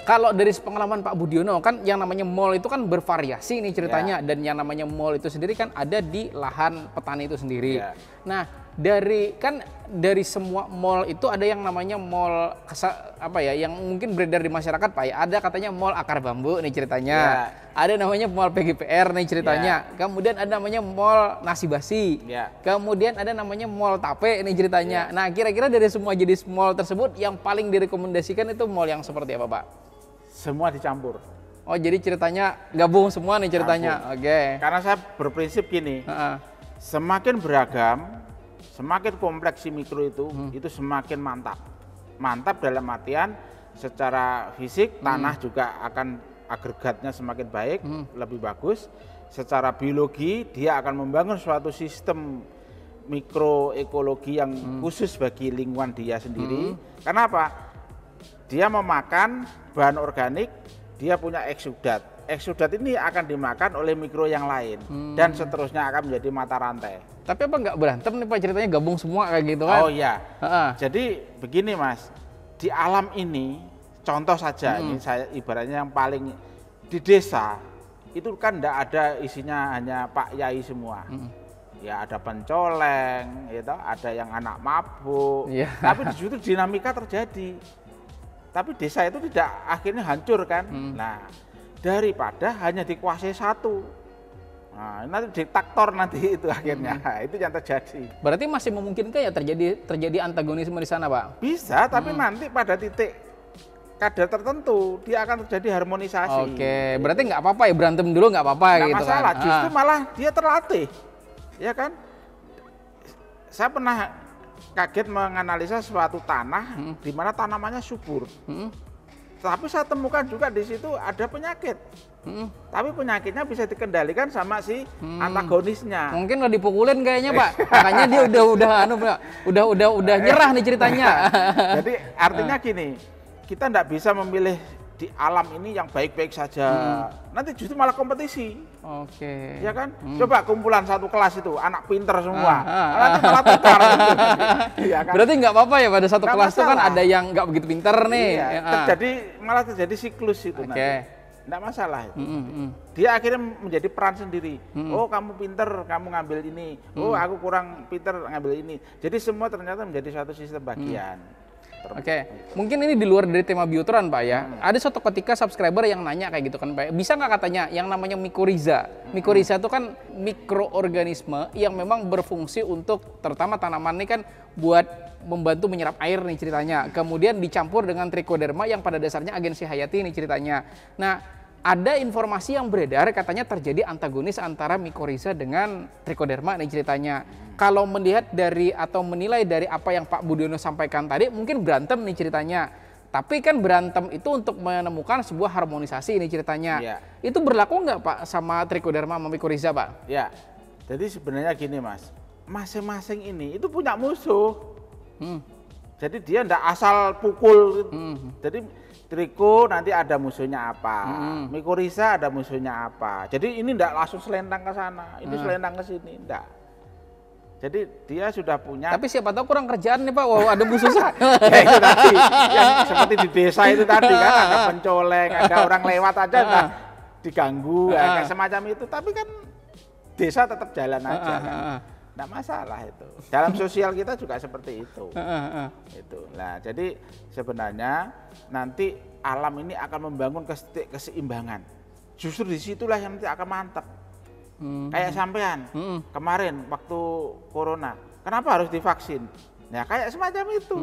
Kalau dari pengalaman Pak Budiono kan yang namanya mall itu kan bervariasi nih ceritanya, dan yang namanya mall itu sendiri kan ada di lahan petani itu sendiri. Nah, dari semua mall itu ada yang namanya mall yang mungkin beredar di masyarakat Pak ya. Ada katanya mall akar bambu nih ceritanya. Ada namanya mall PGPR nih ceritanya. Kemudian ada namanya mall nasi basi. Kemudian ada namanya mall tape nih ceritanya. Nah, kira-kira dari semua jenis mall tersebut yang paling direkomendasikan itu mall yang seperti apa Pak? Semua dicampur. Oh, jadi ceritanya gabung semua nih ceritanya. Oke. Karena saya berprinsip gini, semakin beragam, semakin kompleks si mikro itu semakin mantap. Mantap dalam artian secara fisik tanah juga akan agregatnya semakin baik, lebih bagus. Secara biologi dia akan membangun suatu sistem mikroekologi yang khusus bagi lingkungan dia sendiri. Kenapa? Dia memakan bahan organik, dia punya eksudat. Eksudat ini akan dimakan oleh mikro yang lain dan seterusnya akan menjadi mata rantai. Tapi apa nggak berantem nih Pak ceritanya gabung semua kayak gitu kan? Oh iya. Jadi begini Mas, di alam ini contoh saja ini saya ibaratnya yang paling di desa itu kan enggak ada isinya hanya Pak Yai semua. Ya ada pencoleng, gitu, ada yang anak mabuk. Tapi di situ dinamika terjadi. Tapi desa itu tidak akhirnya hancur kan. Nah, daripada hanya dikuasai satu. Nah, nanti diktator nanti itu akhirnya. Itu yang terjadi. Berarti masih memungkinkan ya terjadi antagonisme di sana, Pak? Bisa, tapi nanti pada titik kadar tertentu dia akan terjadi harmonisasi. Oke, berarti nggak apa-apa ya berantem dulu nggak apa-apa gitu masalah, kan? Justru malah dia terlatih, ya kan? Saya pernah kaget menganalisa suatu tanah di mana tanamannya subur. Tapi saya temukan juga di situ ada penyakit. Tapi penyakitnya bisa dikendalikan sama si antagonisnya. Mungkin udah dipukulin kayaknya Pak. Makanya dia udah nyerah nih ceritanya. Jadi artinya gini, kita nggak bisa memilih di alam ini yang baik-baik saja. Nanti justru malah kompetisi. Oke. Ya kan? Coba kumpulan satu kelas itu anak pinter semua. Nanti malah tukar. Ya kan? Berarti nggak apa-apa ya pada satu kelas itu kan ada yang nggak begitu pinter nih. Malah terjadi siklus itu nanti. Nggak masalah itu. Dia akhirnya menjadi peran sendiri. Oh kamu pinter, kamu ngambil ini. Oh aku kurang pinter, ngambil ini. Jadi semua ternyata menjadi suatu sistem bagian. Oke, mungkin ini di luar dari tema bioteran Pak ya. Ada suatu ketika subscriber yang nanya kayak gitu kan Pak, bisa nggak katanya yang namanya mikoriza. Mikoriza itu kan mikroorganisme yang memang berfungsi untuk terutama tanaman ini kan buat membantu menyerap air nih ceritanya. Kemudian dicampur dengan trichoderma yang pada dasarnya agensi hayati nih ceritanya. Nah, ada informasi yang beredar katanya terjadi antagonis antara mikoriza dengan trichoderma nih ceritanya. Kalau melihat dari atau menilai dari apa yang Pak Budiono sampaikan tadi, mungkin berantem nih ceritanya. Tapi kan berantem itu untuk menemukan sebuah harmonisasi nih ceritanya. Itu berlaku nggak Pak sama trichoderma sama mikoriza Pak? Ya, jadi sebenarnya gini Mas, masing-masing ini itu punya musuh. Jadi dia ndak asal pukul. Jadi triko nanti ada musuhnya apa, mikoriza ada musuhnya apa. Jadi ini ndak langsung selentang ke sana, ini selentang ke sini, ndak. Jadi dia sudah punya. Tapi siapa tahu kurang kerjaan nih Pak, wow ada musuh. Ya itu tadi, yang seperti di desa itu tadi kan ada pencoleng, ada orang lewat aja nah, diganggu, kayak semacam itu. Tapi kan desa tetap jalan aja kan. Nggak masalah itu. Dalam sosial kita juga seperti itu. Itu. Nah, jadi sebenarnya nanti alam ini akan membangun keseimbangan. Justru disitulah yang nanti akan mantap. Kayak sampean kemarin waktu corona, kenapa harus divaksin? Nah, kayak semacam itu.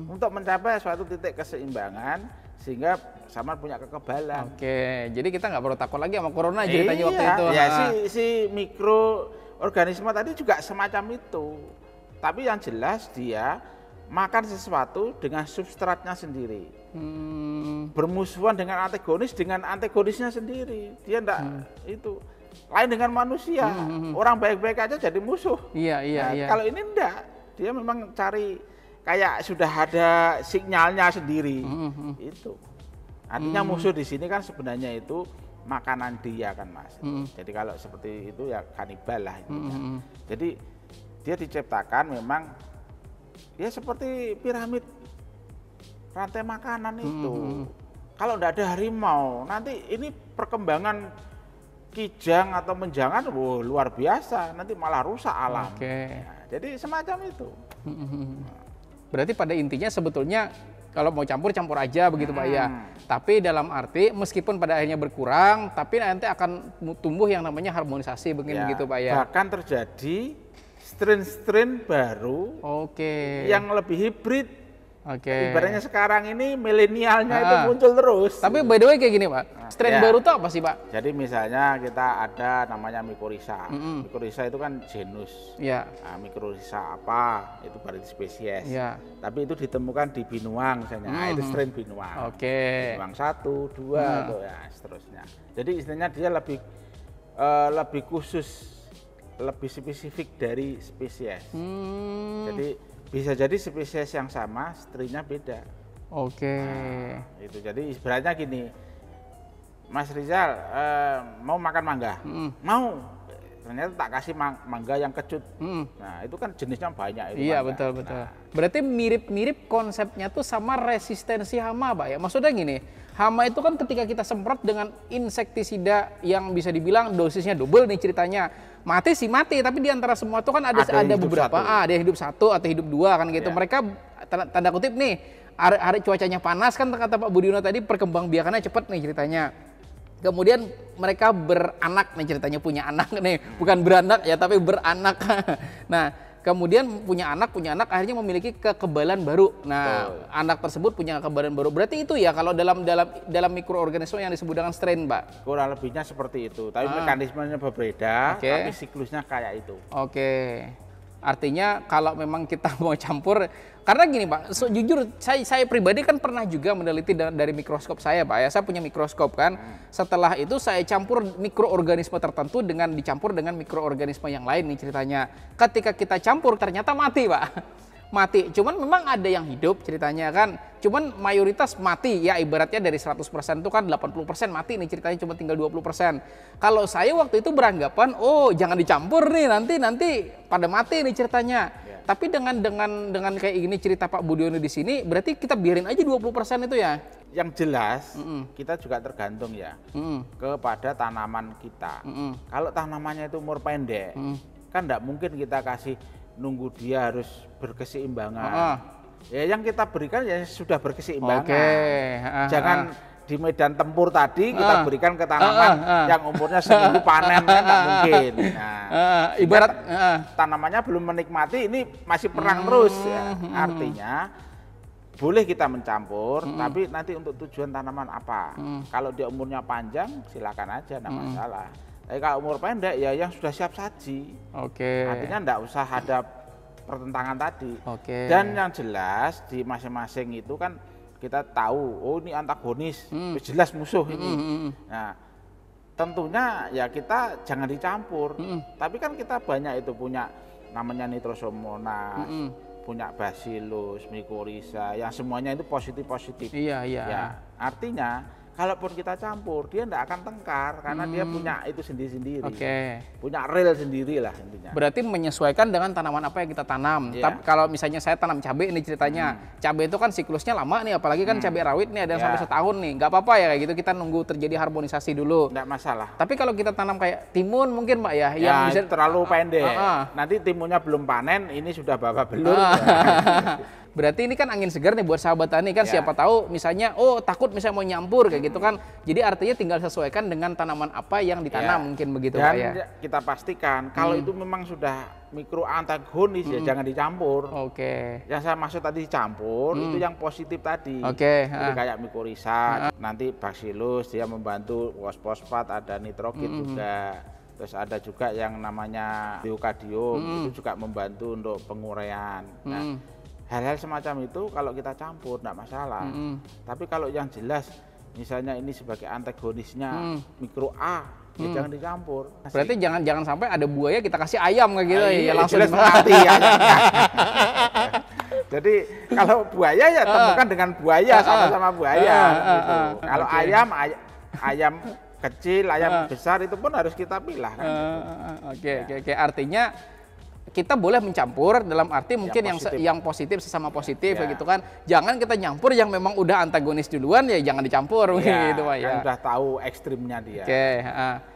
Untuk mencapai suatu titik keseimbangan sehingga sama punya kekebalan. Oke, jadi kita nggak perlu takut lagi sama corona ceritanya waktu itu. Ya, si mikroorganisme tadi juga semacam itu. Tapi yang jelas dia makan sesuatu dengan substratnya sendiri. Bermusuhan dengan antagonisnya sendiri. Dia enggak itu. Lain dengan manusia. Orang baik-baik aja jadi musuh. Iya. Kalau ini enggak. Dia memang cari kayak sudah ada sinyalnya sendiri. Itu. Artinya musuh di sini kan sebenarnya itu makanan dia kan Mas. Jadi kalau seperti itu ya kanibal lah intinya. Jadi dia diciptakan memang ya seperti piramid rantai makanan itu. kalau nggak ada harimau, nanti ini perkembangan kijang atau menjangan, luar biasa, nanti malah rusak alam. Ya, jadi semacam itu. Berarti pada intinya sebetulnya kalau mau campur aja begitu Pak ya. Tapi dalam arti meskipun pada akhirnya berkurang, tapi nanti akan tumbuh yang namanya harmonisasi begitu Pak ya. Bahkan terjadi strain-strain baru yang lebih hibrid. Ibaratnya sekarang ini milenialnya itu muncul terus. Tapi by the way kayak gini Pak, strain baru itu apa sih Pak? Jadi misalnya kita ada namanya Mycorrhiza. Mycorrhiza itu kan genus. Nah, Mycorrhiza apa? Itu berarti spesies. Tapi itu ditemukan di Binuang misalnya. Nah, itu strain Binuang. Binuang 1, 2, tuh, ya seterusnya. Jadi istilahnya dia lebih khusus, lebih spesifik dari spesies. Jadi bisa jadi spesies yang sama, strainnya beda. Nah, itu jadi ibaratnya gini, Mas Rizal mau makan mangga, mau, ternyata tak kasih mangga yang kecut. Nah itu kan jenisnya banyak itu. Iya betul. Berarti mirip-mirip konsepnya tuh sama resistensi hama Pak ya. Maksudnya gini, hama itu kan ketika kita semprot dengan insektisida yang bisa dibilang dosisnya double nih ceritanya. Mati sih mati, tapi di antara semua itu kan ada beberapa, ada yang hidup 1 atau hidup 2 kan gitu. Mereka tanda kutip nih, hari cuacanya panas kan kata Pak Budiono tadi, perkembangbiakannya cepat nih ceritanya. Kemudian mereka beranak nih ceritanya, punya anak nih, bukan beranak ya tapi beranak. Nah kemudian punya anak akhirnya memiliki kekebalan baru. Nah anak tersebut punya kekebalan baru. Berarti itu ya kalau dalam mikroorganisme yang disebut dengan strain Pak. Kurang lebihnya seperti itu. Tapi mekanismenya berbeda. Tapi siklusnya kayak itu. Artinya kalau memang kita mau campur, karena gini Pak, jujur saya pribadi kan pernah juga meneliti dari mikroskop saya Pak ya, saya punya mikroskop kan. Setelah itu saya campur mikroorganisme tertentu dicampur dengan mikroorganisme yang lain nih ceritanya. Ketika kita campur ternyata mati Pak. Mati, cuman memang ada yang hidup ceritanya kan, cuman mayoritas mati ya, ibaratnya dari 100% itu kan 80% mati nih ceritanya, cuma tinggal 20%. Kalau saya waktu itu beranggapan, oh jangan dicampur nih, nanti pada mati nih ceritanya. Tapi dengan kayak gini cerita Pak Budiono di sini, berarti kita biarin aja 20% itu ya. Yang jelas kita juga tergantung ya kepada tanaman kita. Kalau tanamannya itu umur pendek, kan enggak mungkin kita kasih nunggu dia harus berkeseimbangan. Ya yang kita berikan ya sudah berkeseimbangan. Jangan di medan tempur tadi kita berikan ke tanaman yang umurnya seminggu panen, kan nggak mungkin. Nah, ibarat tanamannya belum menikmati, ini masih perang terus. Ya. Artinya boleh kita mencampur, tapi nanti untuk tujuan tanaman apa? Kalau dia umurnya panjang, silakan aja, nggak masalah. Tapi kalau umur pendek ya yang sudah siap saji. Artinya enggak usah ada pertentangan tadi. Dan yang jelas di masing-masing itu kan kita tahu, oh ini antagonis, jelas musuh ini. Nah, tentunya ya kita jangan dicampur. Tapi kan kita banyak itu punya namanya Nitrosomonas, punya Bacillus, Mycorrhiza, yang semuanya itu positif-positif. Ya, artinya kalaupun kita campur, dia tidak akan tengkar karena dia punya itu sendiri-sendiri. Punya rel sendiri lah intinya. Berarti menyesuaikan dengan tanaman apa yang kita tanam. Tapi kalau misalnya saya tanam cabai ini ceritanya, cabai itu kan siklusnya lama nih, apalagi kan cabai rawit nih ada yang sampai setahun nih. Nggak apa-apa ya kayak gitu, kita nunggu terjadi harmonisasi dulu. Nggak masalah. Tapi kalau kita tanam kayak timun mungkin Pak ya, yang bisa terlalu pendek. Nanti timunnya belum panen, ini sudah babak belur. Berarti ini kan angin segar nih buat sahabat tani kan, siapa tahu misalnya takut misalnya mau nyampur kayak gitu kan. Jadi artinya tinggal sesuaikan dengan tanaman apa yang ditanam mungkin begitu Pak ya. Dan kita pastikan kalau itu memang sudah mikroantagonis ya jangan dicampur. Yang saya maksud tadi dicampur itu yang positif tadi. Jadi kayak Mycorrhiza, nanti Bacillus dia membantu fosfat, ada nitrogen juga. Terus ada juga yang namanya Diokadium, itu juga membantu untuk penguraian. Nah, hal-hal semacam itu kalau kita campur tidak masalah. Tapi kalau yang jelas misalnya ini sebagai antagonisnya mikro A, ya jangan dicampur. Berarti jangan sampai ada buaya kita kasih ayam kayak gitu ya langsung mati ya. Jadi kalau buaya ya temukan dengan buaya, sama-sama buaya gitu. Kalau ayam kecil, ayam besar itu pun harus kita pilah kan. Oke. Artinya kita boleh mencampur dalam arti mungkin yang positif sesama positif ya. gitu kan. Jangan kita nyampur yang memang udah antagonis duluan, ya jangan dicampur ya, gitu Pak ya. Kan udah tahu ekstrimnya dia. Oke,